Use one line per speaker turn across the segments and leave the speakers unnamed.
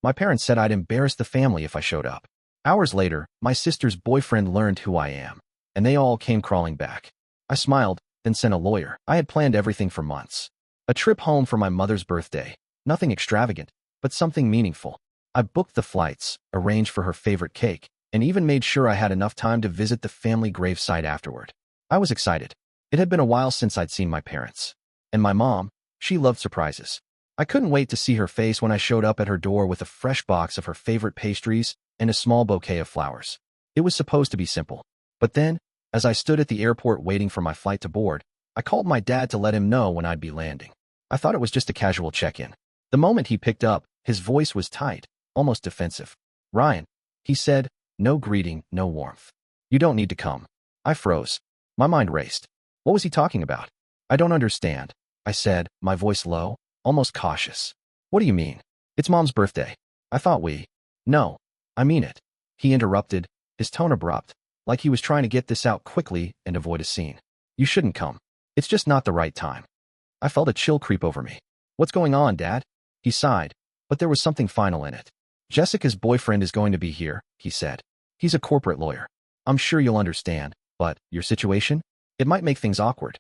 My parents said I'd embarrass the family if I showed up. Hours later, my sister's boyfriend learned who I am, and they all came crawling back. I smiled, then sent a lawyer. I had planned everything for months. A trip home for my mother's birthday. Nothing extravagant, but something meaningful. I booked the flights, arranged for her favorite cake, and even made sure I had enough time to visit the family gravesite afterward. I was excited. It had been a while since I'd seen my parents. And my mom, she loved surprises. I couldn't wait to see her face when I showed up at her door with a fresh box of her favorite pastries and a small bouquet of flowers. It was supposed to be simple. But then, as I stood at the airport waiting for my flight to board, I called my dad to let him know when I'd be landing. I thought it was just a casual check-in. The moment he picked up, his voice was tight, almost defensive. "Ryan," he said, no greeting, no warmth. "You don't need to come." I froze. My mind raced. What was he talking about? "I don't understand," I said, my voice low, almost cautious. "What do you mean? It's Mom's birthday. I thought we—" "No, I mean it," he interrupted, his tone abrupt, like he was trying to get this out quickly and avoid a scene. "You shouldn't come. It's just not the right time." I felt a chill creep over me. "What's going on, Dad?" He sighed, but there was something final in it. "Jessica's boyfriend is going to be here," he said. "He's a corporate lawyer. I'm sure you'll understand, but your situation? It might make things awkward."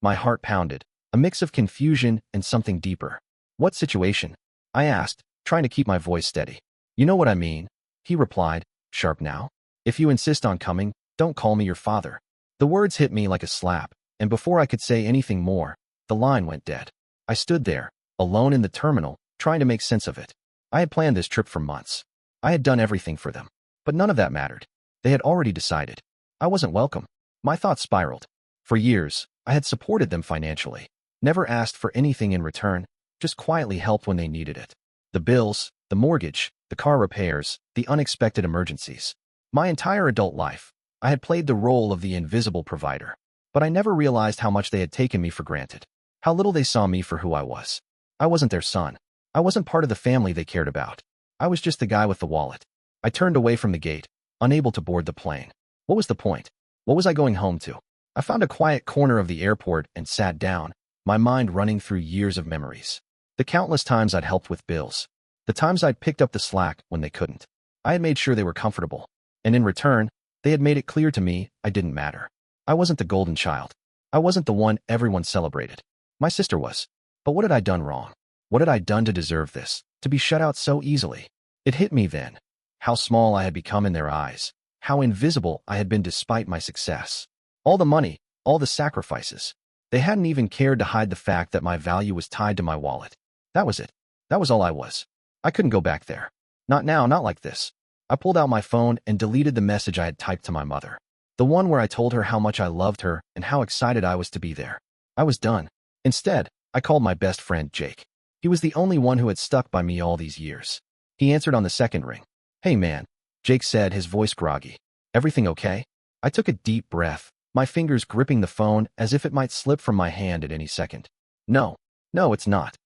My heart pounded, a mix of confusion and something deeper. "What situation?" I asked, trying to keep my voice steady. "You know what I mean," he replied, sharp now. "If you insist on coming, don't call me your father." The words hit me like a slap, and before I could say anything more, the line went dead. I stood there, alone in the terminal, trying to make sense of it. I had planned this trip for months. I had done everything for them, but none of that mattered. They had already decided. I wasn't welcome. My thoughts spiraled. For years, I had supported them financially, never asked for anything in return, just quietly helped when they needed it. The bills, the mortgage, the car repairs, the unexpected emergencies. My entire adult life, I had played the role of the invisible provider, but I never realized how much they had taken me for granted, how little they saw me for who I was. I wasn't their son. I wasn't part of the family they cared about. I was just the guy with the wallet. I turned away from the gate, unable to board the plane. What was the point? What was I going home to? I found a quiet corner of the airport and sat down, my mind running through years of memories. The countless times I'd helped with bills. The times I'd picked up the slack when they couldn't. I had made sure they were comfortable. And in return, they had made it clear to me I didn't matter. I wasn't the golden child. I wasn't the one everyone celebrated. My sister was. But what had I done wrong? What had I done to deserve this, to be shut out so easily? It hit me then. How small I had become in their eyes. How invisible I had been despite my success. All the money, all the sacrifices. They hadn't even cared to hide the fact that my value was tied to my wallet. That was it. That was all I was. I couldn't go back there. Not now, not like this. I pulled out my phone and deleted the message I had typed to my mother. The one where I told her how much I loved her and how excited I was to be there. I was done. Instead, I called my best friend, Jake. He was the only one who had stuck by me all these years. He answered on the second ring. "Hey man," Jake said, his voice groggy. "Everything okay?" I took a deep breath, my fingers gripping the phone as if it might slip from my hand at any second. No, it's not."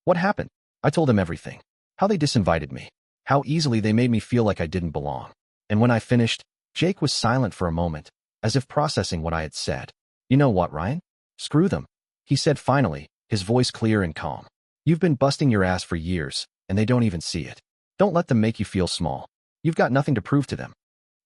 "What happened?" I told him everything. How they disinvited me. How easily they made me feel like I didn't belong. And when I finished, Jake was silent for a moment, as if processing what I had said. "You know what, Ryan? Screw them," he said finally, his voice clear and calm. "You've been busting your ass for years, and they don't even see it. Don't let them make you feel small. You've got nothing to prove to them."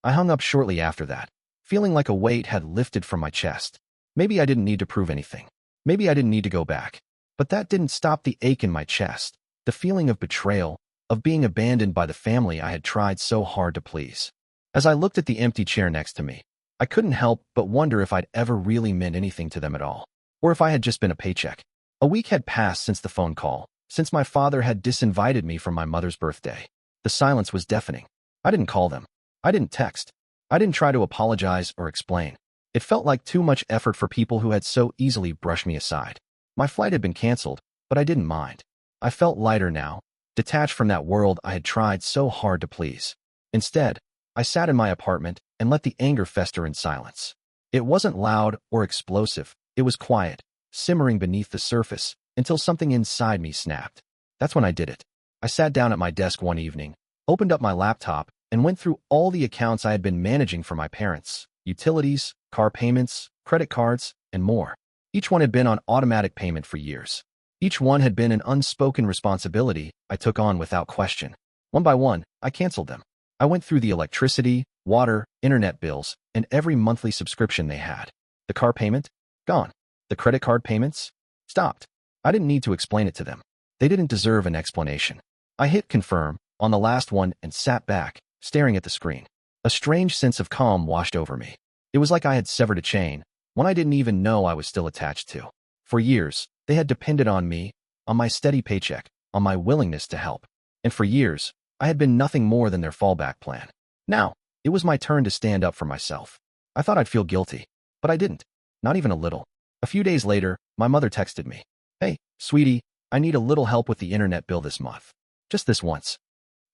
I hung up shortly after that, feeling like a weight had lifted from my chest. Maybe I didn't need to prove anything. Maybe I didn't need to go back. But that didn't stop the ache in my chest, the feeling of betrayal, of being abandoned by the family I had tried so hard to please. As I looked at the empty chair next to me, I couldn't help but wonder if I'd ever really meant anything to them at all, or if I had just been a paycheck. A week had passed since the phone call, since my father had disinvited me from my mother's birthday. The silence was deafening. I didn't call them. I didn't text. I didn't try to apologize or explain. It felt like too much effort for people who had so easily brushed me aside. My flight had been canceled, but I didn't mind. I felt lighter now, detached from that world I had tried so hard to please. Instead, I sat in my apartment and let the anger fester in silence. It wasn't loud or explosive. It was quiet, simmering beneath the surface, until something inside me snapped. That's when I did it. I sat down at my desk one evening, opened up my laptop, and went through all the accounts I had been managing for my parents: utilities, car payments, credit cards, and more. Each one had been on automatic payment for years. Each one had been an unspoken responsibility I took on without question. One by one, I canceled them. I went through the electricity, water, internet bills, and every monthly subscription they had. The car payment? Gone. The credit card payments? Stopped. I didn't need to explain it to them. They didn't deserve an explanation. I hit confirm on the last one and sat back, staring at the screen. A strange sense of calm washed over me. It was like I had severed a chain, one I didn't even know I was still attached to. For years, they had depended on me, on my steady paycheck, on my willingness to help. And for years, I had been nothing more than their fallback plan. Now, it was my turn to stand up for myself. I thought I'd feel guilty, but I didn't. Not even a little. A few days later, my mother texted me. "Hey, sweetie, I need a little help with the internet bill this month. Just this once."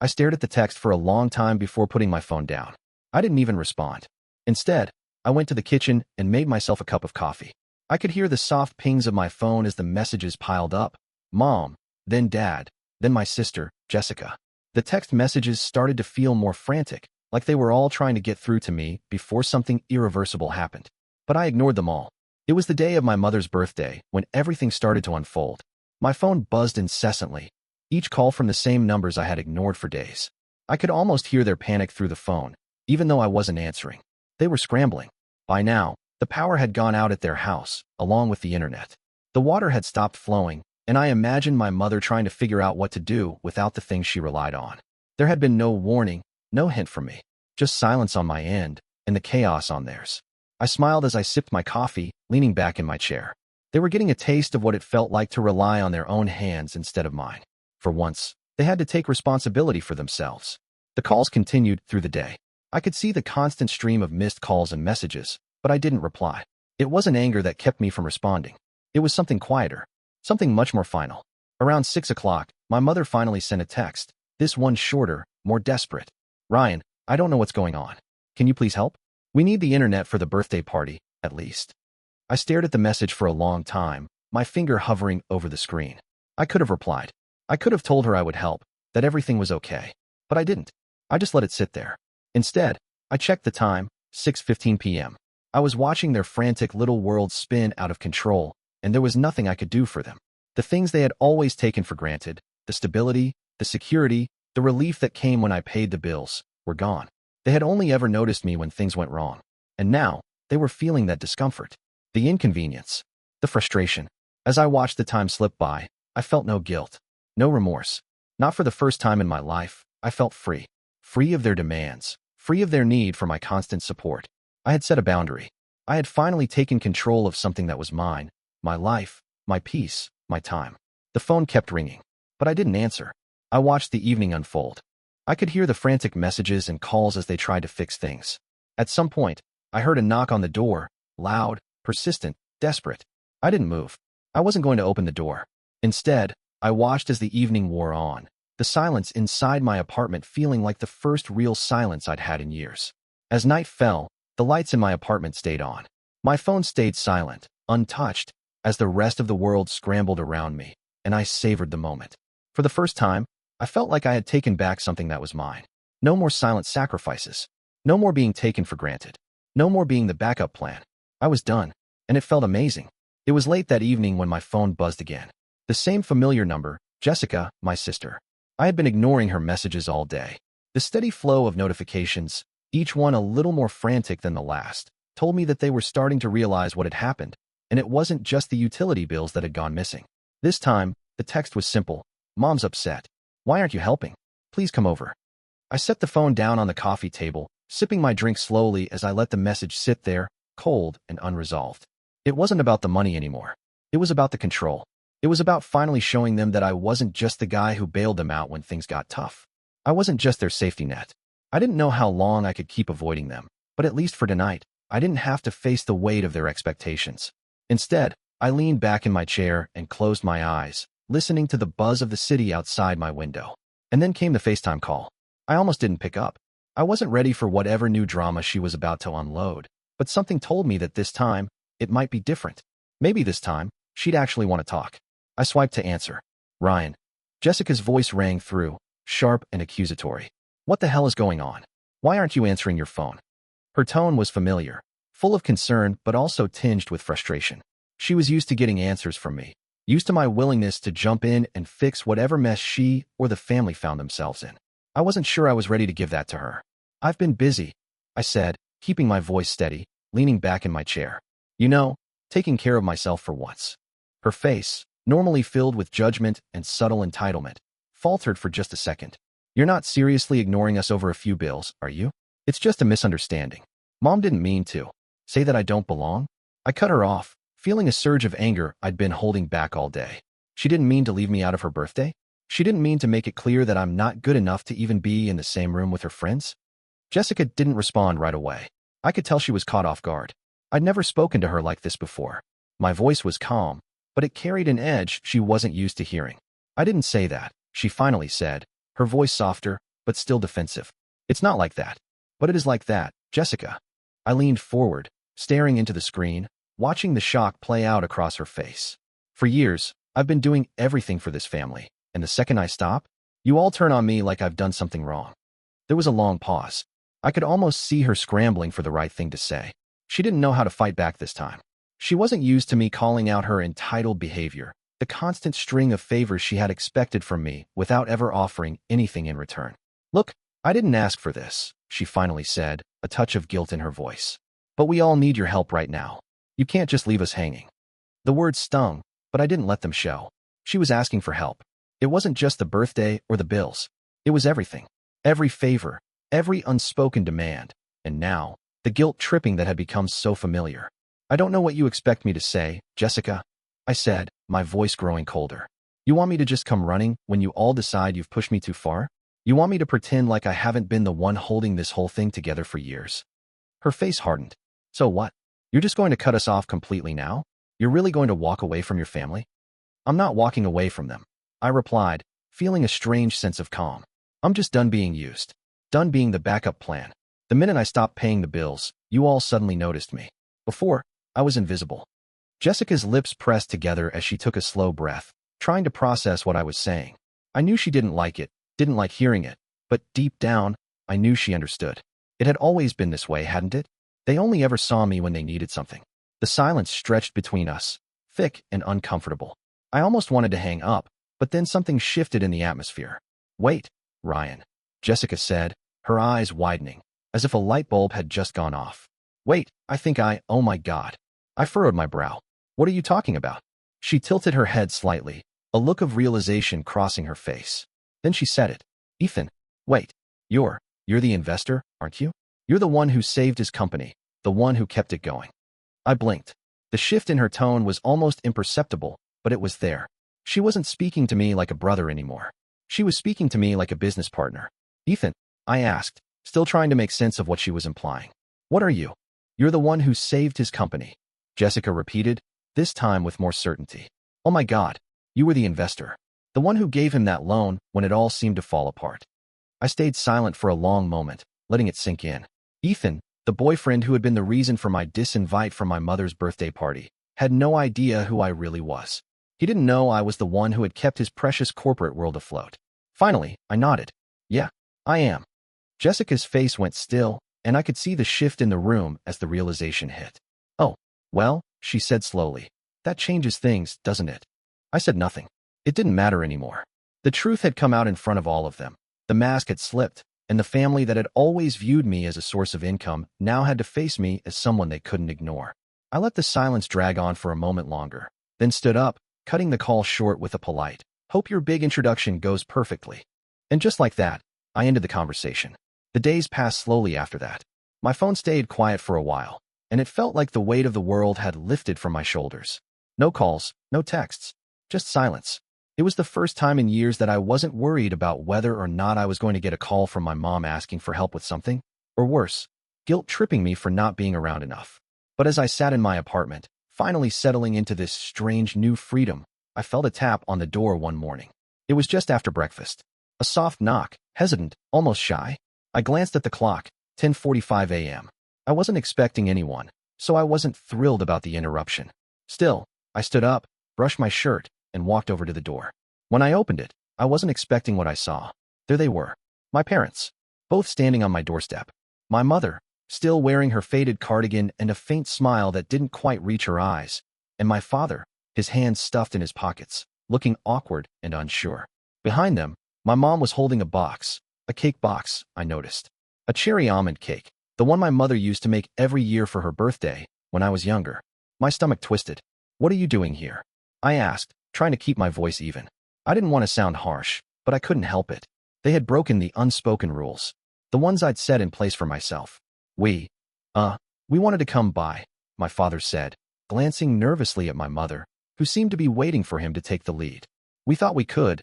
I stared at the text for a long time before putting my phone down. I didn't even respond. Instead, I went to the kitchen and made myself a cup of coffee. I could hear the soft pings of my phone as the messages piled up. Mom, then Dad, then my sister, Jessica. The text messages started to feel more frantic, like they were all trying to get through to me before something irreversible happened. But I ignored them all. It was the day of my mother's birthday when everything started to unfold. My phone buzzed incessantly, each call from the same numbers I had ignored for days. I could almost hear their panic through the phone, even though I wasn't answering. They were scrambling. By now, the power had gone out at their house, along with the internet. The water had stopped flowing, and I imagined my mother trying to figure out what to do without the things she relied on. There had been no warning, no hint from me, just silence on my end and the chaos on theirs. I smiled as I sipped my coffee, leaning back in my chair. They were getting a taste of what it felt like to rely on their own hands instead of mine. For once, they had to take responsibility for themselves. The calls continued through the day. I could see the constant stream of missed calls and messages, but I didn't reply. It wasn't anger that kept me from responding. It was something quieter, something much more final. Around 6 o'clock, my mother finally sent a text, this one shorter, more desperate. "Ryan, I don't know what's going on. Can you please help? We need the internet for the birthday party, at least." I stared at the message for a long time, my finger hovering over the screen. I could have replied. I could have told her I would help, that everything was okay. But I didn't. I just let it sit there. Instead, I checked the time, 6:15 p.m. I was watching their frantic little world spin out of control, and there was nothing I could do for them. The things they had always taken for granted, the stability, the security, the relief that came when I paid the bills, were gone. They had only ever noticed me when things went wrong. And now, they were feeling that discomfort. The inconvenience. The frustration. As I watched the time slip by, I felt no guilt. No remorse. Not for the first time in my life, I felt free. Free of their demands. Free of their need for my constant support. I had set a boundary. I had finally taken control of something that was mine. My life, my peace, my time. The phone kept ringing, but I didn't answer. I watched the evening unfold. I could hear the frantic messages and calls as they tried to fix things. At some point, I heard a knock on the door, loud, persistent, desperate. I didn't move. I wasn't going to open the door. Instead, I watched as the evening wore on, the silence inside my apartment feeling like the first real silence I'd had in years. As night fell, the lights in my apartment stayed on. My phone stayed silent, untouched, as the rest of the world scrambled around me, and I savored the moment. For the first time, I felt like I had taken back something that was mine. No more silent sacrifices. No more being taken for granted. No more being the backup plan. I was done, and it felt amazing. It was late that evening when my phone buzzed again. The same familiar number, Jessica, my sister. I had been ignoring her messages all day. The steady flow of notifications, each one a little more frantic than the last, told me that they were starting to realize what had happened, and it wasn't just the utility bills that had gone missing. This time, the text was simple. "Mom's upset. Why aren't you helping? Please come over." I set the phone down on the coffee table, sipping my drink slowly as I let the message sit there, cold and unresolved. It wasn't about the money anymore. It was about the control. It was about finally showing them that I wasn't just the guy who bailed them out when things got tough. I wasn't just their safety net. I didn't know how long I could keep avoiding them, but at least for tonight, I didn't have to face the weight of their expectations. Instead, I leaned back in my chair and closed my eyes, listening to the buzz of the city outside my window. And then came the FaceTime call. I almost didn't pick up. I wasn't ready for whatever new drama she was about to unload, but something told me that this time, it might be different. Maybe this time, she'd actually want to talk. I swiped to answer. "Ryan." Jessica's voice rang through, sharp and accusatory. "What the hell is going on? Why aren't you answering your phone?" Her tone was familiar, full of concern but also tinged with frustration. She was used to getting answers from me, used to my willingness to jump in and fix whatever mess she or the family found themselves in. I wasn't sure I was ready to give that to her. I've been busy, I said, keeping my voice steady, leaning back in my chair. You know, taking care of myself for once. Her face, normally filled with judgment and subtle entitlement, faltered for just a second. You're not seriously ignoring us over a few bills, are you? It's just a misunderstanding. Mom didn't mean to. Say that I don't belong? I cut her off, feeling a surge of anger I'd been holding back all day. She didn't mean to leave me out of her birthday? She didn't mean to make it clear that I'm not good enough to even be in the same room with her friends? Jessica didn't respond right away. I could tell she was caught off guard. I'd never spoken to her like this before. My voice was calm, but it carried an edge she wasn't used to hearing. I didn't say that, she finally said, her voice softer, but still defensive. It's not like that. But it is like that, Jessica. I leaned forward, staring into the screen, watching the shock play out across her face. For years, I've been doing everything for this family, and the second I stop, you all turn on me like I've done something wrong. There was a long pause. I could almost see her scrambling for the right thing to say. She didn't know how to fight back this time. She wasn't used to me calling out her entitled behavior, the constant string of favors she had expected from me without ever offering anything in return. Look, I didn't ask for this, she finally said, a touch of guilt in her voice. But we all need your help right now. You can't just leave us hanging. The words stung, but I didn't let them show. She was asking for help. It wasn't just the birthday or the bills. It was everything. Every favor, every unspoken demand, and now, the guilt-tripping that had become so familiar. I don't know what you expect me to say, Jessica, I said, my voice growing colder. You want me to just come running when you all decide you've pushed me too far? You want me to pretend like I haven't been the one holding this whole thing together for years? Her face hardened. So what? You're just going to cut us off completely now? You're really going to walk away from your family? I'm not walking away from them, I replied, feeling a strange sense of calm. I'm just done being used. Done being the backup plan. The minute I stopped paying the bills, you all suddenly noticed me. Before, I was invisible. Jessica's lips pressed together as she took a slow breath, trying to process what I was saying. I knew she didn't like it, didn't like hearing it, but deep down, I knew she understood. It had always been this way, hadn't it? They only ever saw me when they needed something. The silence stretched between us, thick and uncomfortable. I almost wanted to hang up, but then something shifted in the atmosphere. Wait, Ryan, Jessica said, her eyes widening, as if a light bulb had just gone off. Wait, oh my God. I furrowed my brow. What are you talking about? She tilted her head slightly, a look of realization crossing her face. Then she said it. Ethan, wait, you're the investor, aren't you? You're the one who saved his company, the one who kept it going. I blinked. The shift in her tone was almost imperceptible, but it was there. She wasn't speaking to me like a brother anymore. She was speaking to me like a business partner. Ethan, I asked, still trying to make sense of what she was implying. What are you? You're the one who saved his company, Jessica repeated, this time with more certainty. Oh my God, you were the investor. The one who gave him that loan when it all seemed to fall apart. I stayed silent for a long moment, letting it sink in. Ethan, the boyfriend who had been the reason for my disinvite from my mother's birthday party, had no idea who I really was. He didn't know I was the one who had kept his precious corporate world afloat. Finally, I nodded. Yeah, I am. Jessica's face went still, and I could see the shift in the room as the realization hit. Oh, well, she said slowly. That changes things, doesn't it? I said nothing. It didn't matter anymore. The truth had come out in front of all of them. The mask had slipped, and the family that had always viewed me as a source of income now had to face me as someone they couldn't ignore. I let the silence drag on for a moment longer, then stood up, cutting the call short with a polite, "Hope your big introduction goes perfectly." And just like that, I ended the conversation. The days passed slowly after that. My phone stayed quiet for a while, and it felt like the weight of the world had lifted from my shoulders. No calls, no texts, just silence. It was the first time in years that I wasn't worried about whether or not I was going to get a call from my mom asking for help with something, or worse, guilt-tripping me for not being around enough. But as I sat in my apartment, finally settling into this strange new freedom, I felt a tap on the door one morning. It was just after breakfast. A soft knock, hesitant, almost shy. I glanced at the clock, 10:45 a.m. I wasn't expecting anyone, so I wasn't thrilled about the interruption. Still, I stood up, brushed my shirt, and walked over to the door. When I opened it, I wasn't expecting what I saw. There they were, my parents, both standing on my doorstep. My mother, still wearing her faded cardigan and a faint smile that didn't quite reach her eyes, and my father, his hands stuffed in his pockets, looking awkward and unsure. Behind them, my mom was holding a box, A cake box, I noticed. A cherry almond cake, the one my mother used to make every year for her birthday when I was younger. My stomach twisted. What are you doing here? I asked, trying to keep my voice even. I didn't want to sound harsh, but I couldn't help it. They had broken the unspoken rules, the ones I'd set in place for myself. We wanted to come by, my father said, glancing nervously at my mother, who seemed to be waiting for him to take the lead. We thought we could,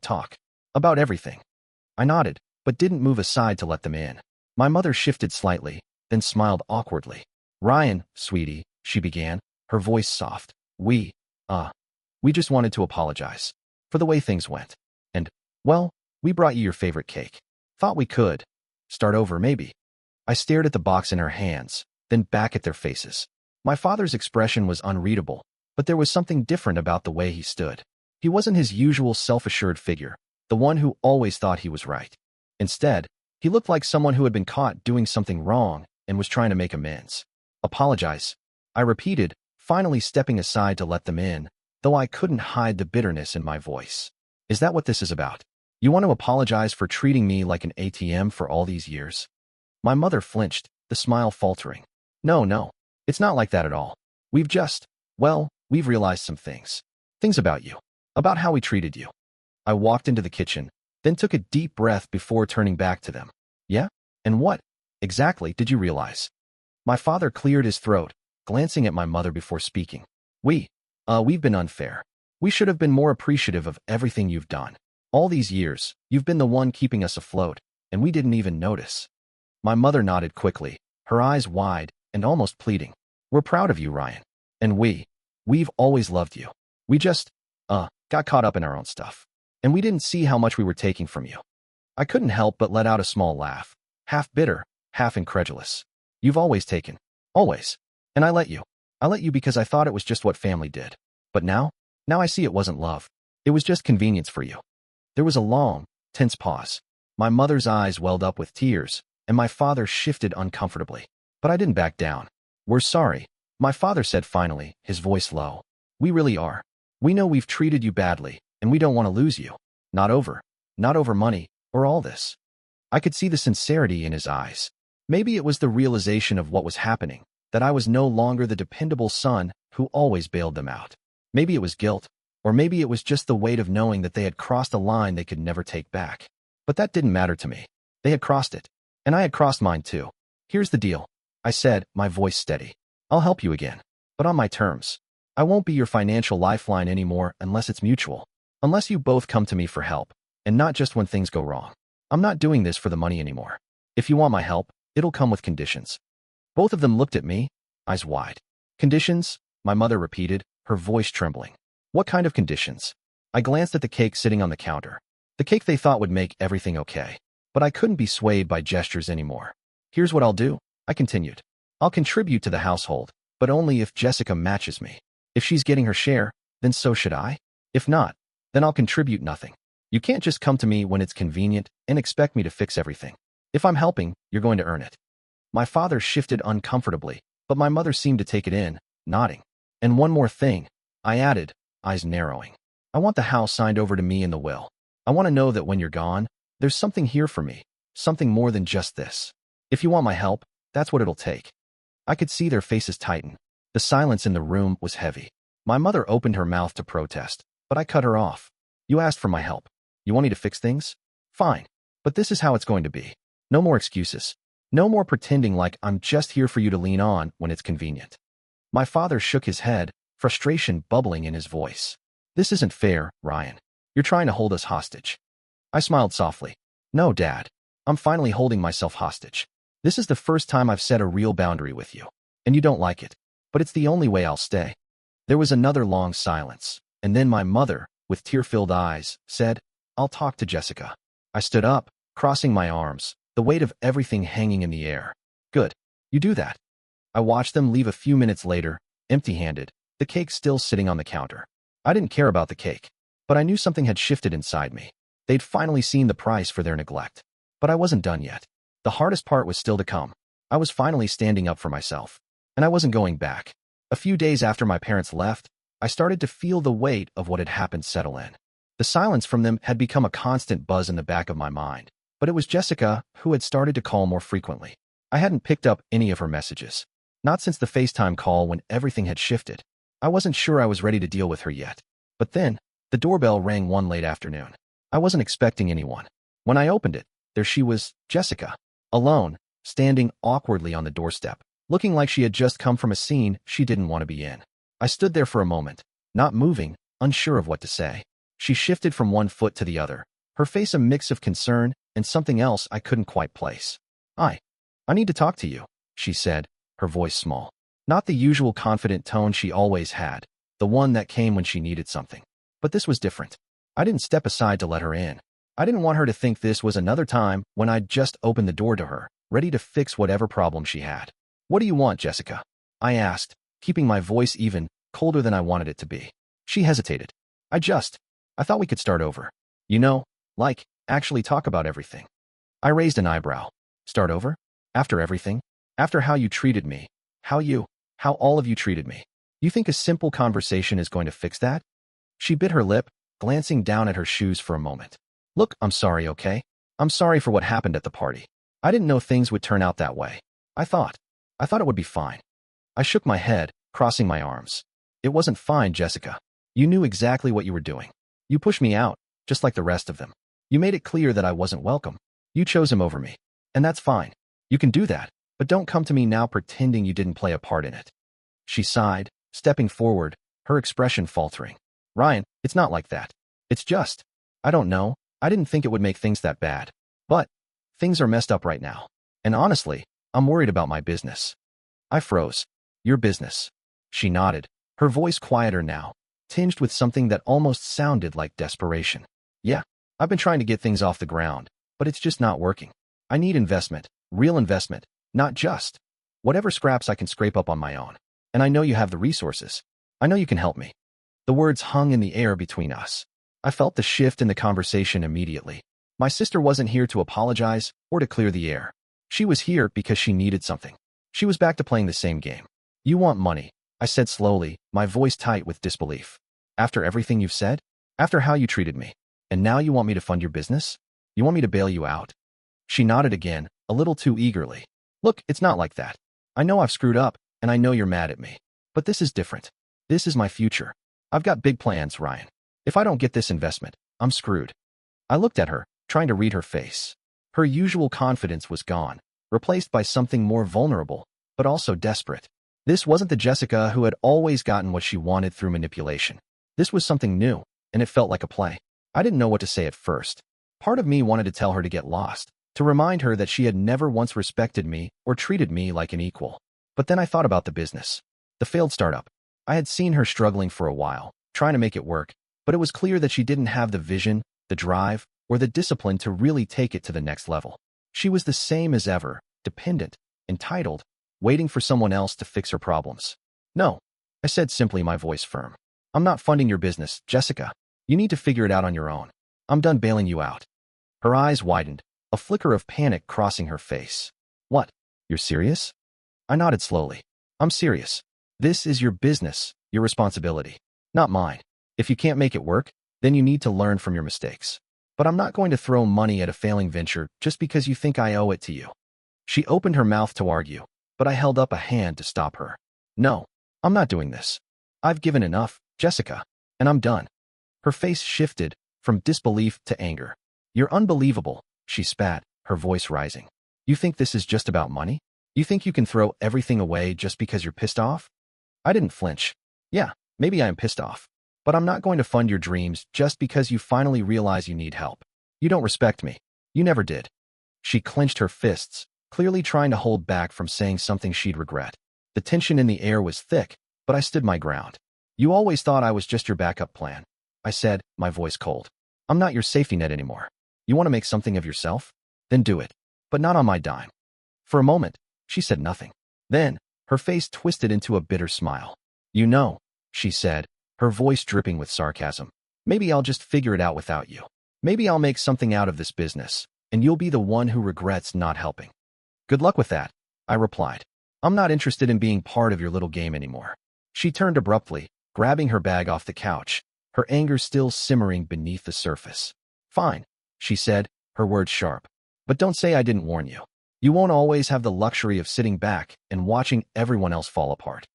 talk about everything. I nodded, but didn't move aside to let them in. My mother shifted slightly, then smiled awkwardly. Ryan, sweetie, she began, her voice soft. We just wanted to apologize for the way things went. And, well, we brought you your favorite cake. Thought we could start over, maybe. I stared at the box in her hands, then back at their faces. My father's expression was unreadable, but there was something different about the way he stood. He wasn't his usual self-assured figure, the one who always thought he was right. Instead, he looked like someone who had been caught doing something wrong and was trying to make amends. Apologize, I repeated, finally stepping aside to let them in, though I couldn't hide the bitterness in my voice. Is that what this is about? You want to apologize for treating me like an ATM for all these years? My mother flinched, the smile faltering. No, it's not like that at all. We've realized some things. Things about you. About how we treated you. I walked into the kitchen, then took a deep breath before turning back to them. Yeah? And what exactly did you realize? My father cleared his throat, glancing at my mother before speaking. We've been unfair. We should have been more appreciative of everything you've done. All these years, you've been the one keeping us afloat, and we didn't even notice. My mother nodded quickly, her eyes wide and almost pleading. We're proud of you, Ryan. And we've always loved you. We just, got caught up in our own stuff. And we didn't see how much we were taking from you. I couldn't help but let out a small laugh, half bitter, half incredulous. You've always taken. Always. And I let you. I let you because I thought it was just what family did. But now I see it wasn't love. It was just convenience for you. There was a long, tense pause. My mother's eyes welled up with tears, and my father shifted uncomfortably. But I didn't back down. We're sorry, my father said finally, his voice low. We really are. We know we've treated you badly, and we don't want to lose you. Not over money, or all this. I could see the sincerity in his eyes. Maybe it was the realization of what was happening, that I was no longer the dependable son who always bailed them out. Maybe it was guilt, or maybe it was just the weight of knowing that they had crossed a line they could never take back. But that didn't matter to me. They had crossed it, and I had crossed mine too. Here's the deal, I said, my voice steady. I'll help you again, but on my terms. I won't be your financial lifeline anymore unless it's mutual. Unless you both come to me for help, and not just when things go wrong. I'm not doing this for the money anymore. If you want my help, it'll come with conditions. Both of them looked at me, eyes wide. Conditions? My mother repeated, her voice trembling. What kind of conditions? I glanced at the cake sitting on the counter. The cake they thought would make everything okay. But I couldn't be swayed by gestures anymore. Here's what I'll do, I continued. I'll contribute to the household, but only if Jessica matches me. If she's getting her share, then so should I. If not, then I'll contribute nothing. You can't just come to me when it's convenient and expect me to fix everything. If I'm helping, you're going to earn it. My father shifted uncomfortably, but my mother seemed to take it in, nodding. And one more thing, I added, eyes narrowing. I want the house signed over to me in the will. I want to know that when you're gone, there's something here for me, something more than just this. If you want my help, that's what it'll take. I could see their faces tighten. The silence in the room was heavy. My mother opened her mouth to protest, but I cut her off. You asked for my help. You want me to fix things? Fine. But this is how it's going to be. No more excuses. No more pretending like I'm just here for you to lean on when it's convenient. My father shook his head, frustration bubbling in his voice. This isn't fair, Ryan. You're trying to hold us hostage. I smiled softly. No, Dad. I'm finally holding myself hostage. This is the first time I've set a real boundary with you. And you don't like it. But it's the only way I'll stay. There was another long silence, and then my mother, with tear-filled eyes, said, I'll talk to Jessica. I stood up, crossing my arms, the weight of everything hanging in the air. Good. You do that. I watched them leave a few minutes later, empty-handed, the cake still sitting on the counter. I didn't care about the cake, but I knew something had shifted inside me. They'd finally seen the price for their neglect. But I wasn't done yet. The hardest part was still to come. I was finally standing up for myself. And I wasn't going back. A few days after my parents left, I started to feel the weight of what had happened settle in. The silence from them had become a constant buzz in the back of my mind, But it was Jessica who had started to call more frequently. I hadn't picked up any of her messages. Not since the FaceTime call when everything had shifted. I wasn't sure I was ready to deal with her yet. But then, the doorbell rang one late afternoon. I wasn't expecting anyone. When I opened it, there she was, Jessica. Alone, standing awkwardly on the doorstep, looking like she had just come from a scene she didn't want to be in. I stood there for a moment, not moving, unsure of what to say. She shifted from one foot to the other, her face a mix of concern and something else I couldn't quite place. I need to talk to you, she said, her voice small. Not the usual confident tone she always had, the one that came when she needed something. But this was different. I didn't step aside to let her in. I didn't want her to think this was another time when I'd just opened the door to her, ready to fix whatever problem she had. What do you want, Jessica? I asked, keeping my voice even colder than I wanted it to be. She hesitated. I thought we could start over. You know, like, actually talk about everything. I raised an eyebrow. Start over? After everything? After how you treated me? How all of you treated me? You think a simple conversation is going to fix that? She bit her lip, glancing down at her shoes for a moment. Look, I'm sorry, okay? I'm sorry for what happened at the party. I didn't know things would turn out that way. I thought it would be fine. I shook my head, crossing my arms. It wasn't fine, Jessica. You knew exactly what you were doing. You pushed me out, just like the rest of them. You made it clear that I wasn't welcome. You chose him over me. And that's fine. You can do that, but don't come to me now pretending you didn't play a part in it. She sighed, stepping forward, her expression faltering. Ryan, it's not like that. It's just, I don't know, I didn't think it would make things that bad. But things are messed up right now. And honestly, I'm worried about my business. I froze. Your business. She nodded, her voice quieter now, tinged with something that almost sounded like desperation. Yeah, I've been trying to get things off the ground, but it's just not working. I need investment, real investment, not just whatever scraps I can scrape up on my own. And I know you have the resources. I know you can help me. The words hung in the air between us. I felt the shift in the conversation immediately. My sister wasn't here to apologize or to clear the air. She was here because she needed something. She was back to playing the same game. You want money, I said slowly, my voice tight with disbelief. After everything you've said? After how you treated me? And now you want me to fund your business? You want me to bail you out? She nodded again, a little too eagerly. Look, it's not like that. I know I've screwed up, and I know you're mad at me. But this is different. This is my future. I've got big plans, Ryan. If I don't get this investment, I'm screwed. I looked at her, trying to read her face. Her usual confidence was gone, replaced by something more vulnerable, but also desperate. This wasn't the Jessica who had always gotten what she wanted through manipulation. This was something new, and it felt like a play. I didn't know what to say at first. Part of me wanted to tell her to get lost, to remind her that she had never once respected me or treated me like an equal. But then I thought about the business. The failed startup. I had seen her struggling for a while, trying to make it work, but it was clear that she didn't have the vision, the drive, or the discipline to really take it to the next level. She was the same as ever, dependent, entitled, waiting for someone else to fix her problems. No, I said simply, my voice firm. I'm not funding your business, Jessica. You need to figure it out on your own. I'm done bailing you out. Her eyes widened, a flicker of panic crossing her face. What? You're serious? I nodded slowly. I'm serious. This is your business, your responsibility, not mine. If you can't make it work, then you need to learn from your mistakes. But I'm not going to throw money at a failing venture just because you think I owe it to you. She opened her mouth to argue, but I held up a hand to stop her. No, I'm not doing this. I've given enough, Jessica, and I'm done. Her face shifted from disbelief to anger. You're unbelievable, she spat, her voice rising. You think this is just about money? You think you can throw everything away just because you're pissed off? I didn't flinch. Yeah, maybe I am pissed off. But I'm not going to fund your dreams just because you finally realize you need help. You don't respect me. You never did. She clenched her fists, clearly trying to hold back from saying something she'd regret. The tension in the air was thick, but I stood my ground. You always thought I was just your backup plan, I said, my voice cold. I'm not your safety net anymore. You want to make something of yourself? Then do it. But not on my dime. For a moment, she said nothing. Then, her face twisted into a bitter smile. You know, she said, her voice dripping with sarcasm. Maybe I'll just figure it out without you. Maybe I'll make something out of this business, and you'll be the one who regrets not helping. Good luck with that, I replied. I'm not interested in being part of your little game anymore. She turned abruptly, grabbing her bag off the couch, her anger still simmering beneath the surface. Fine, she said, her words sharp. But don't say I didn't warn you. You won't always have the luxury of sitting back and watching everyone else fall apart.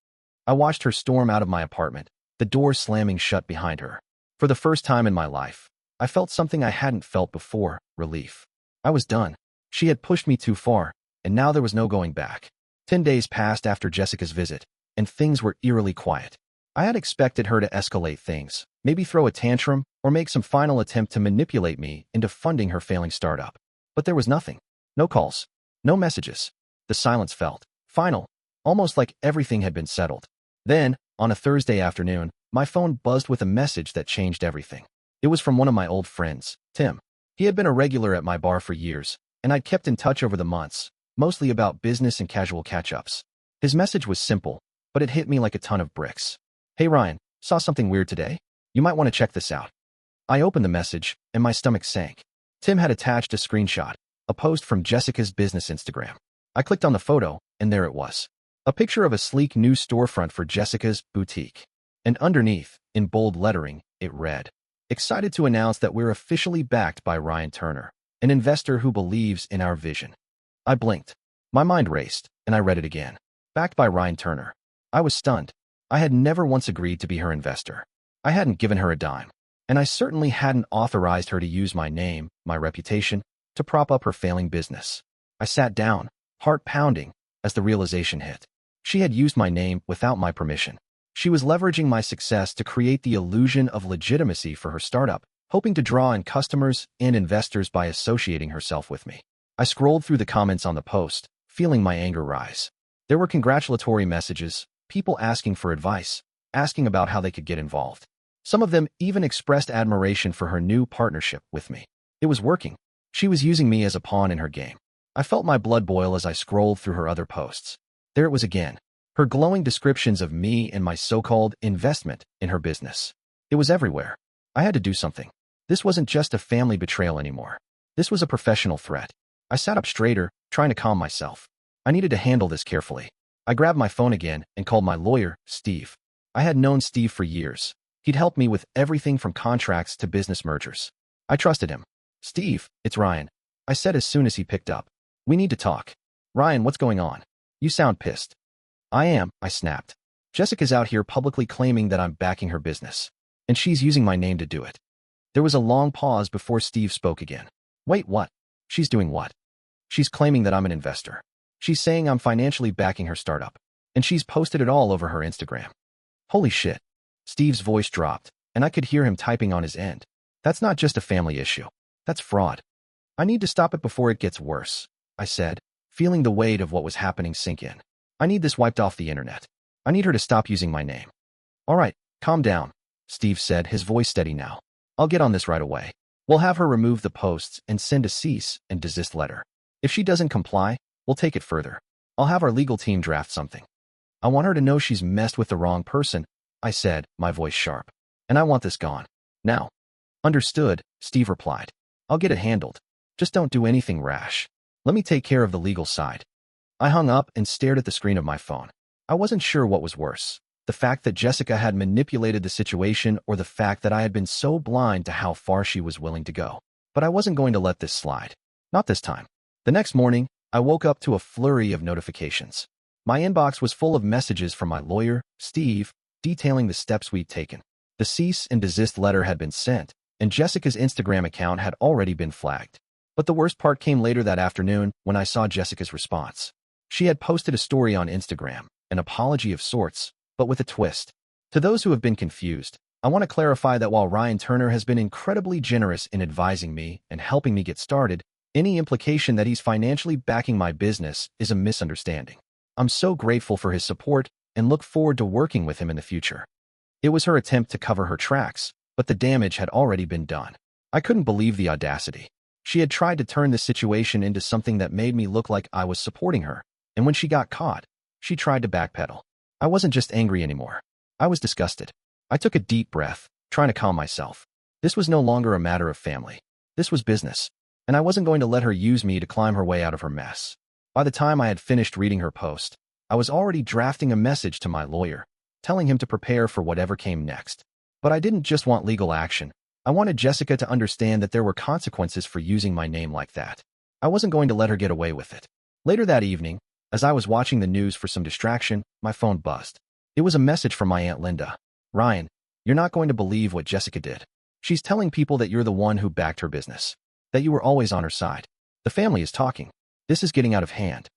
I watched her storm out of my apartment, the door slamming shut behind her. For the first time in my life, I felt something I hadn't felt before, relief. I was done. She had pushed me too far, and now there was no going back. 10 days passed after Jessica's visit, and things were eerily quiet. I had expected her to escalate things, maybe throw a tantrum, or make some final attempt to manipulate me into funding her failing startup. But there was nothing. No calls. No messages. The silence felt final, almost like everything had been settled. Then, on a Thursday afternoon, my phone buzzed with a message that changed everything. It was from one of my old friends, Tim. He had been a regular at my bar for years, and I'd kept in touch over the months, mostly about business and casual catch-ups. His message was simple, but it hit me like a ton of bricks. Hey Ryan, saw something weird today? You might want to check this out. I opened the message, and my stomach sank. Tim had attached a screenshot, a post from Jessica's business Instagram. I clicked on the photo, and there it was. A picture of a sleek new storefront for Jessica's boutique. And underneath, in bold lettering, it read, "Excited to announce that we're officially backed by Ryan Turner, an investor who believes in our vision." I blinked. My mind raced, and I read it again. Backed by Ryan Turner. I was stunned. I had never once agreed to be her investor. I hadn't given her a dime. And I certainly hadn't authorized her to use my name, my reputation, to prop up her failing business. I sat down, heart pounding, as the realization hit. She had used my name without my permission. She was leveraging my success to create the illusion of legitimacy for her startup, hoping to draw in customers and investors by associating herself with me. I scrolled through the comments on the post, feeling my anger rise. There were congratulatory messages, people asking for advice, asking about how they could get involved. Some of them even expressed admiration for her new partnership with me. It was working. She was using me as a pawn in her game. I felt my blood boil as I scrolled through her other posts. There it was again. Her glowing descriptions of me and my so-called investment in her business. It was everywhere. I had to do something. This wasn't just a family betrayal anymore. This was a professional threat. I sat up straighter, trying to calm myself. I needed to handle this carefully. I grabbed my phone again and called my lawyer, Steve. I had known Steve for years. He'd helped me with everything from contracts to business mergers. I trusted him. "Steve, it's Ryan," I said as soon as he picked up. "We need to talk." "Ryan, what's going on? You sound pissed." "I am," I snapped. "Jessica's out here publicly claiming that I'm backing her business. And she's using my name to do it." There was a long pause before Steve spoke again. "Wait, what? She's doing what?" "She's claiming that I'm an investor. She's saying I'm financially backing her startup. And she's posted it all over her Instagram." Holy shit. Steve's voice dropped, and I could hear him typing on his end. "That's not just a family issue. That's fraud. I need to stop it before it gets worse," I said, feeling the weight of what was happening sink in. "I need this wiped off the internet. I need her to stop using my name." "All right, calm down," Steve said, his voice steady now. "I'll get on this right away. We'll have her remove the posts and send a cease and desist letter. If she doesn't comply, we'll take it further. I'll have our legal team draft something. I want her to know she's messed with the wrong person," I said, my voice sharp. "And I want this gone. Now." "Understood," Steve replied. "I'll get it handled. Just don't do anything rash. Let me take care of the legal side." I hung up and stared at the screen of my phone. I wasn't sure what was worse, the fact that Jessica had manipulated the situation or the fact that I had been so blind to how far she was willing to go. But I wasn't going to let this slide. Not this time. The next morning, I woke up to a flurry of notifications. My inbox was full of messages from my lawyer, Steve, detailing the steps we'd taken. The cease and desist letter had been sent, and Jessica's Instagram account had already been flagged. But the worst part came later that afternoon when I saw Jessica's response. She had posted a story on Instagram, an apology of sorts, but with a twist. To those who have been confused, I want to clarify that while Ryan Turner has been incredibly generous in advising me and helping me get started, any implication that he's financially backing my business is a misunderstanding. I'm so grateful for his support and look forward to working with him in the future. It was her attempt to cover her tracks, but the damage had already been done. I couldn't believe the audacity. She had tried to turn the situation into something that made me look like I was supporting her, and when she got caught, she tried to backpedal. I wasn't just angry anymore. I was disgusted. I took a deep breath, trying to calm myself. This was no longer a matter of family. This was business, and I wasn't going to let her use me to climb her way out of her mess. By the time I had finished reading her post, I was already drafting a message to my lawyer, telling him to prepare for whatever came next. But I didn't just want legal action. I wanted Jessica to understand that there were consequences for using my name like that. I wasn't going to let her get away with it. Later that evening, as I was watching the news for some distraction, my phone buzzed. It was a message from my Aunt Linda. Ryan, you're not going to believe what Jessica did. She's telling people that you're the one who backed her business, that you were always on her side. The family is talking. This is getting out of hand.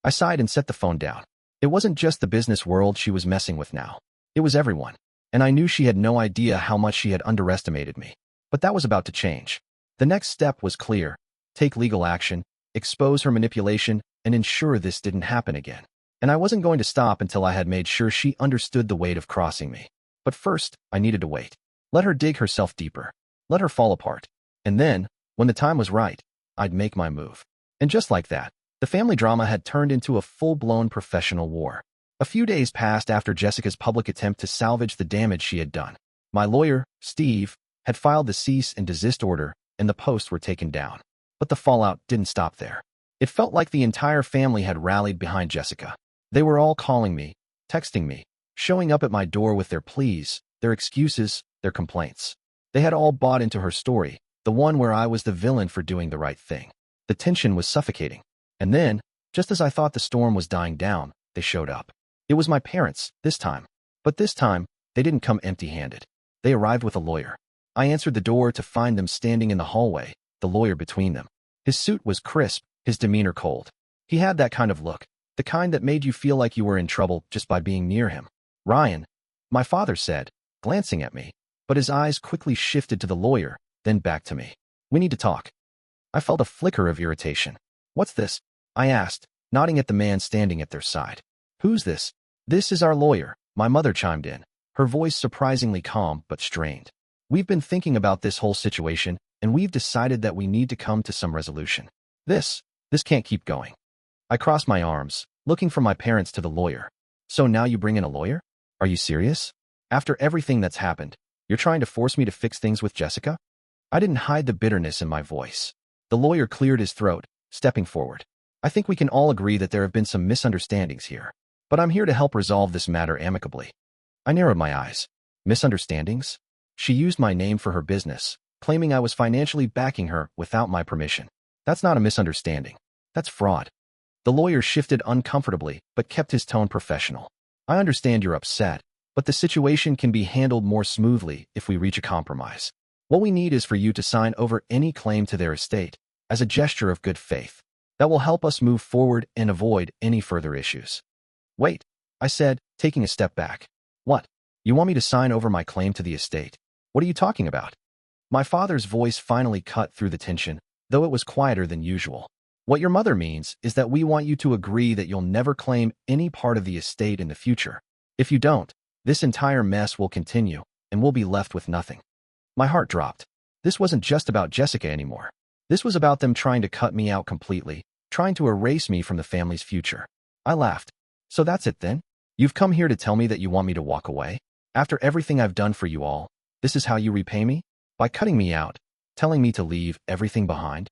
I sighed and set the phone down. It wasn't just the business world she was messing with now. It was everyone. And I knew she had no idea how much she had underestimated me. But that was about to change. The next step was clear. Take legal action, expose her manipulation, and ensure this didn't happen again. And I wasn't going to stop until I had made sure she understood the weight of crossing me. But first, I needed to wait. Let her dig herself deeper. Let her fall apart. And then, when the time was right, I'd make my move. And just like that, the family drama had turned into a full-blown professional war. A few days passed after Jessica's public attempt to salvage the damage she had done. My lawyer, Steve, had filed the cease and desist order, and the posts were taken down. But the fallout didn't stop there. It felt like the entire family had rallied behind Jessica. They were all calling me, texting me, showing up at my door with their pleas, their excuses, their complaints. They had all bought into her story, the one where I was the villain for doing the right thing. The tension was suffocating. And then, just as I thought the storm was dying down, they showed up. It was my parents, this time. But this time, they didn't come empty-handed. They arrived with a lawyer. I answered the door to find them standing in the hallway, the lawyer between them. His suit was crisp, his demeanor cold. He had that kind of look, the kind that made you feel like you were in trouble just by being near him. Ryan, my father said, glancing at me, but his eyes quickly shifted to the lawyer, then back to me. We need to talk. I felt a flicker of irritation. What's this? I asked, nodding at the man standing at their side. Who's this? This is our lawyer, my mother chimed in, her voice surprisingly calm but strained. We've been thinking about this whole situation, and we've decided that we need to come to some resolution. This can't keep going. I crossed my arms, looking from my parents to the lawyer. So now you bring in a lawyer? Are you serious? After everything that's happened, you're trying to force me to fix things with Jessica? I didn't hide the bitterness in my voice. The lawyer cleared his throat, stepping forward. I think we can all agree that there have been some misunderstandings here, but I'm here to help resolve this matter amicably. I narrowed my eyes. Misunderstandings? She used my name for her business, claiming I was financially backing her without my permission. That's not a misunderstanding. That's fraud. The lawyer shifted uncomfortably, but kept his tone professional. I understand you're upset, but the situation can be handled more smoothly if we reach a compromise. What we need is for you to sign over any claim to their estate, as a gesture of good faith. That will help us move forward and avoid any further issues. Wait, I said, taking a step back. What? You want me to sign over my claim to the estate? What are you talking about? My father's voice finally cut through the tension, though it was quieter than usual. What your mother means is that we want you to agree that you'll never claim any part of the estate in the future. If you don't, this entire mess will continue, and we'll be left with nothing. My heart dropped. This wasn't just about Jessica anymore. This was about them trying to cut me out completely, trying to erase me from the family's future. I laughed. So that's it then? You've come here to tell me that you want me to walk away? After everything I've done for you all, this is how you repay me? By cutting me out, telling me to leave everything behind?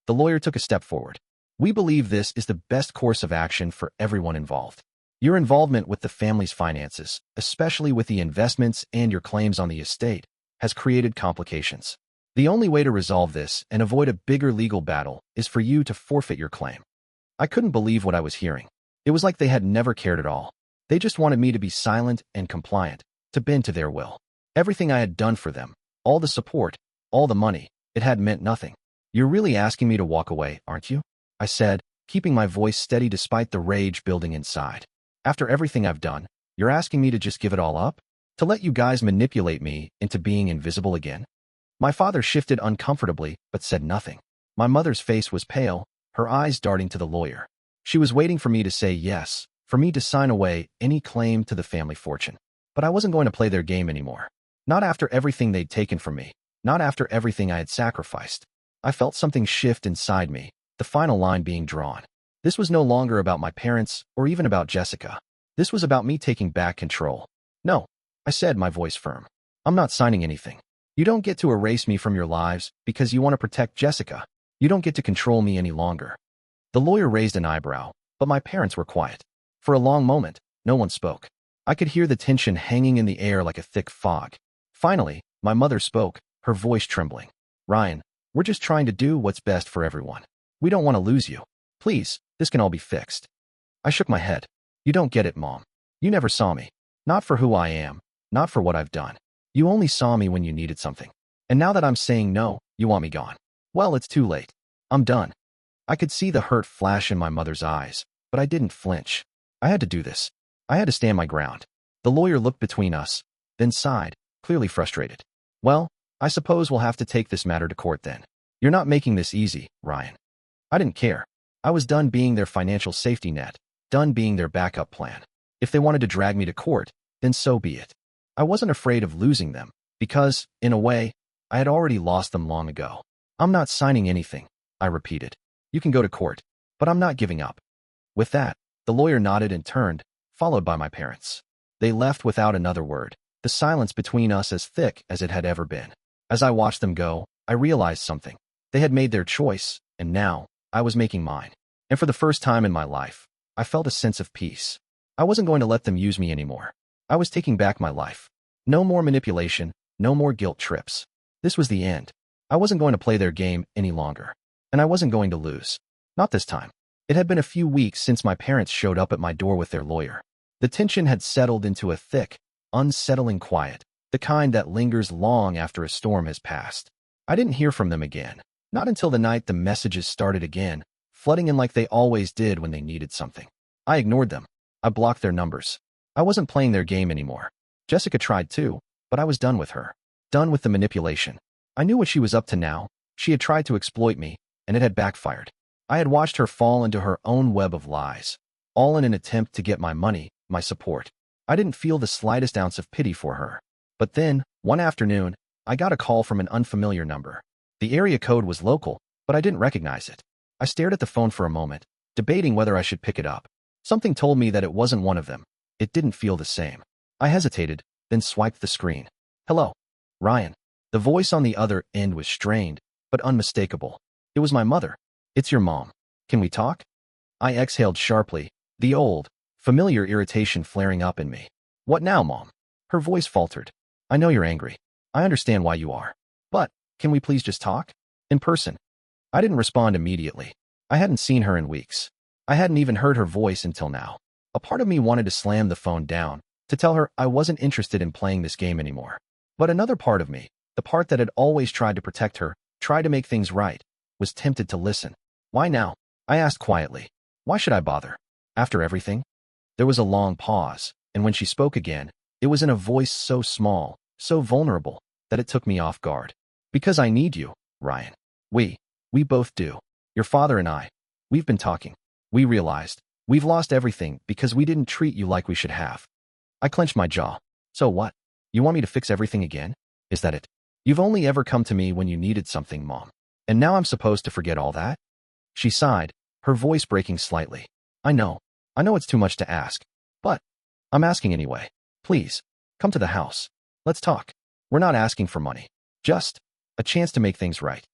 The lawyer took a step forward. We believe this is the best course of action for everyone involved. Your involvement with the family's finances, especially with the investments and your claims on the estate, has created complications. The only way to resolve this and avoid a bigger legal battle is for you to forfeit your claim. I couldn't believe what I was hearing. It was like they had never cared at all. They just wanted me to be silent and compliant, to bend to their will. Everything I had done for them, all the support, all the money, it had meant nothing. You're really asking me to walk away, aren't you? I said, keeping my voice steady despite the rage building inside. After everything I've done, you're asking me to just give it all up? To let you guys manipulate me into being invisible again? My father shifted uncomfortably, but said nothing. My mother's face was pale, her eyes darting to the lawyer. She was waiting for me to say yes, for me to sign away any claim to the family fortune. But I wasn't going to play their game anymore. Not after everything they'd taken from me, not after everything I had sacrificed. I felt something shift inside me, the final line being drawn. This was no longer about my parents or even about Jessica. This was about me taking back control. No, I said, my voice firm. I'm not signing anything. You don't get to erase me from your lives because you want to protect Jessica. You don't get to control me any longer. The lawyer raised an eyebrow, but my parents were quiet. For a long moment, no one spoke. I could hear the tension hanging in the air like a thick fog. Finally, my mother spoke, her voice trembling. Ryan, we're just trying to do what's best for everyone. We don't want to lose you. Please, this can all be fixed. I shook my head. You don't get it, Mom. You never saw me. Not for who I am, not for what I've done. You only saw me when you needed something. And now that I'm saying no, you want me gone. Well, it's too late. I'm done. I could see the hurt flash in my mother's eyes, but I didn't flinch. I had to do this. I had to stand my ground. The lawyer looked between us, then sighed, clearly frustrated. Well, I suppose we'll have to take this matter to court then. You're not making this easy, Ryan. I didn't care. I was done being their financial safety net, done being their backup plan. If they wanted to drag me to court, then so be it. I wasn't afraid of losing them, because, in a way, I had already lost them long ago. I'm not signing anything, I repeated. You can go to court, but I'm not giving up. With that, the lawyer nodded and turned, followed by my parents. They left without another word, the silence between us as thick as it had ever been. As I watched them go, I realized something. They had made their choice, and now, I was making mine. And for the first time in my life, I felt a sense of peace. I wasn't going to let them use me anymore. I was taking back my life. No more manipulation, no more guilt trips. This was the end. I wasn't going to play their game any longer. And I wasn't going to lose. Not this time. It had been a few weeks since my parents showed up at my door with their lawyer. The tension had settled into a thick, unsettling quiet, the kind that lingers long after a storm has passed. I didn't hear from them again. Not until the night the messages started again, flooding in like they always did when they needed something. I ignored them. I blocked their numbers. I wasn't playing their game anymore. Jessica tried too, but I was done with her. Done with the manipulation. I knew what she was up to now. She had tried to exploit me, and it had backfired. I had watched her fall into her own web of lies, all in an attempt to get my money, my support. I didn't feel the slightest ounce of pity for her. But then, one afternoon, I got a call from an unfamiliar number. The area code was local, but I didn't recognize it. I stared at the phone for a moment, debating whether I should pick it up. Something told me that it wasn't one of them. It didn't feel the same. I hesitated, then swiped the screen. Hello, Ryan. The voice on the other end was strained, but unmistakable. It was my mother. It's your mom. Can we talk? I exhaled sharply, the old, familiar irritation flaring up in me. What now, Mom? Her voice faltered. I know you're angry. I understand why you are. But, can we please just talk? In person. I didn't respond immediately. I hadn't seen her in weeks. I hadn't even heard her voice until now. A part of me wanted to slam the phone down, to tell her I wasn't interested in playing this game anymore. But another part of me, the part that had always tried to protect her, tried to make things right, was tempted to listen. Why now? I asked quietly. Why should I bother? After everything? There was a long pause, and when she spoke again, it was in a voice so small, so vulnerable, that it took me off guard. Because I need you, Ryan. We both do. Your father and I. We've been talking. We realized. We've lost everything because we didn't treat you like we should have. I clenched my jaw. So what? You want me to fix everything again? Is that it? You've only ever come to me when you needed something, Mom. And now I'm supposed to forget all that? She sighed, her voice breaking slightly. I know it's too much to ask. But I'm asking anyway. Please, come to the house. Let's talk. We're not asking for money. Just a chance to make things right.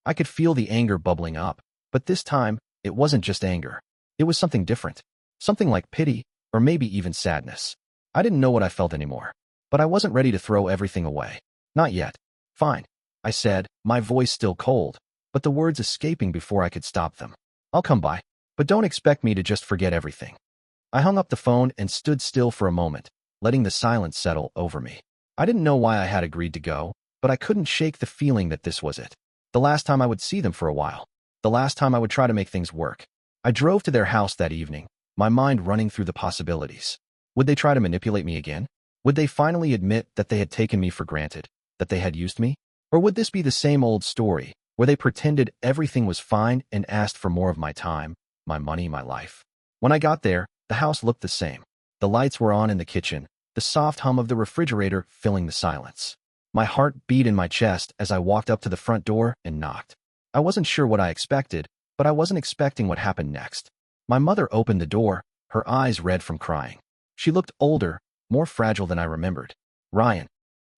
I could feel the anger bubbling up, but this time, it wasn't just anger. It was something different. Something like pity, or maybe even sadness. I didn't know what I felt anymore. But I wasn't ready to throw everything away. Not yet. Fine, I said, my voice still cold, but the words escaping before I could stop them. I'll come by, but don't expect me to just forget everything. I hung up the phone and stood still for a moment, letting the silence settle over me. I didn't know why I had agreed to go, but I couldn't shake the feeling that this was it. The last time I would see them for a while. The last time I would try to make things work. I drove to their house that evening, my mind running through the possibilities. Would they try to manipulate me again? Would they finally admit that they had taken me for granted, that they had used me? Or would this be the same old story, where they pretended everything was fine and asked for more of my time, my money, my life? When I got there, the house looked the same. The lights were on in the kitchen, the soft hum of the refrigerator filling the silence. My heart beat in my chest as I walked up to the front door and knocked. I wasn't sure what I expected, but I wasn't expecting what happened next. My mother opened the door, her eyes red from crying. She looked older, more fragile than I remembered. Ryan,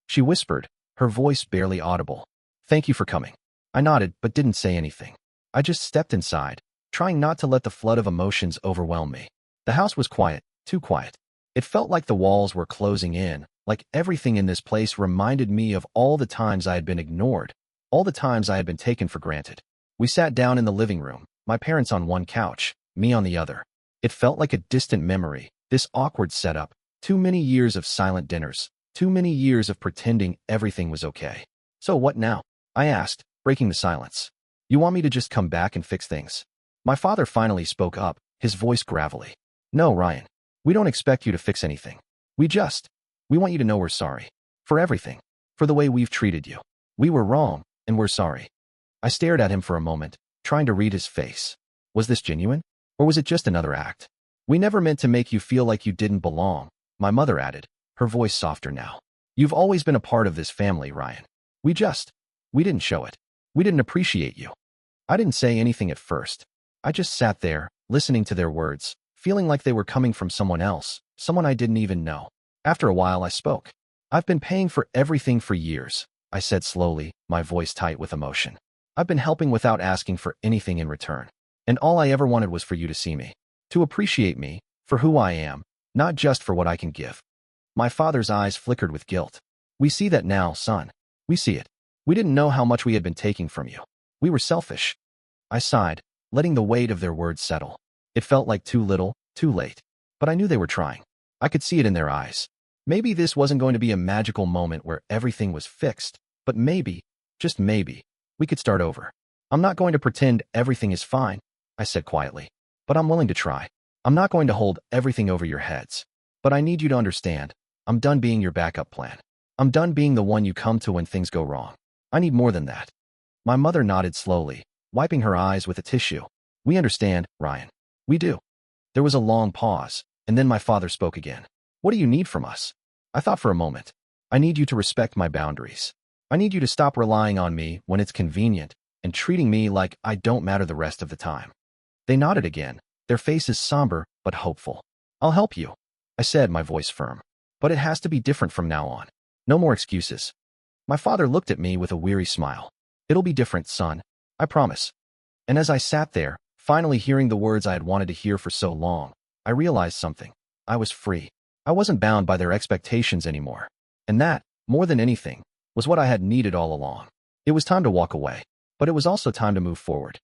she whispered, her voice barely audible. Thank you for coming. I nodded but didn't say anything. I just stepped inside, trying not to let the flood of emotions overwhelm me. The house was quiet, too quiet. It felt like the walls were closing in, like everything in this place reminded me of all the times I had been ignored, all the times I had been taken for granted. We sat down in the living room, My parents on one couch, me on the other. It felt like a distant memory, this awkward setup, too many years of silent dinners, too many years of pretending everything was okay. So what now? I asked, breaking the silence. You want me to just come back and fix things? My father finally spoke up, his voice gravelly. No, Ryan. We don't expect you to fix anything. We want you to know we're sorry. For everything. For the way we've treated you. We were wrong, and we're sorry. I stared at him for a moment, trying to read his face. Was this genuine? Or was it just another act? We never meant to make you feel like you didn't belong, my mother added, her voice softer now. You've always been a part of this family, Ryan. We didn't show it. We didn't appreciate you. I didn't say anything at first. I just sat there, listening to their words, feeling like they were coming from someone else, someone I didn't even know. After a while, I spoke. I've been paying for everything for years, I said slowly, my voice tight with emotion. I've been helping without asking for anything in return. And all I ever wanted was for you to see me, to appreciate me, for who I am, not just for what I can give. My father's eyes flickered with guilt. We see that now, son. We see it. We didn't know how much we had been taking from you. We were selfish. I sighed, letting the weight of their words settle. It felt like too little, too late. But I knew they were trying. I could see it in their eyes. Maybe this wasn't going to be a magical moment where everything was fixed, but maybe, just maybe, we could start over. I'm not going to pretend everything is fine, I said quietly, but I'm willing to try. I'm not going to hold everything over your heads. But I need you to understand, I'm done being your backup plan. I'm done being the one you come to when things go wrong. I need more than that. My mother nodded slowly, wiping her eyes with a tissue. We understand, Ryan. We do. There was a long pause, and then my father spoke again. What do you need from us? I thought for a moment. I need you to respect my boundaries. I need you to stop relying on me when it's convenient and treating me like I don't matter the rest of the time. They nodded again, their faces somber but hopeful. I'll help you, I said, my voice firm. But it has to be different from now on. No more excuses. My father looked at me with a weary smile. It'll be different, son. I promise. And as I sat there, finally hearing the words I had wanted to hear for so long, I realized something. I was free. I wasn't bound by their expectations anymore. And that, more than anything, was what I had needed all along. It was time to walk away, but it was also time to move forward.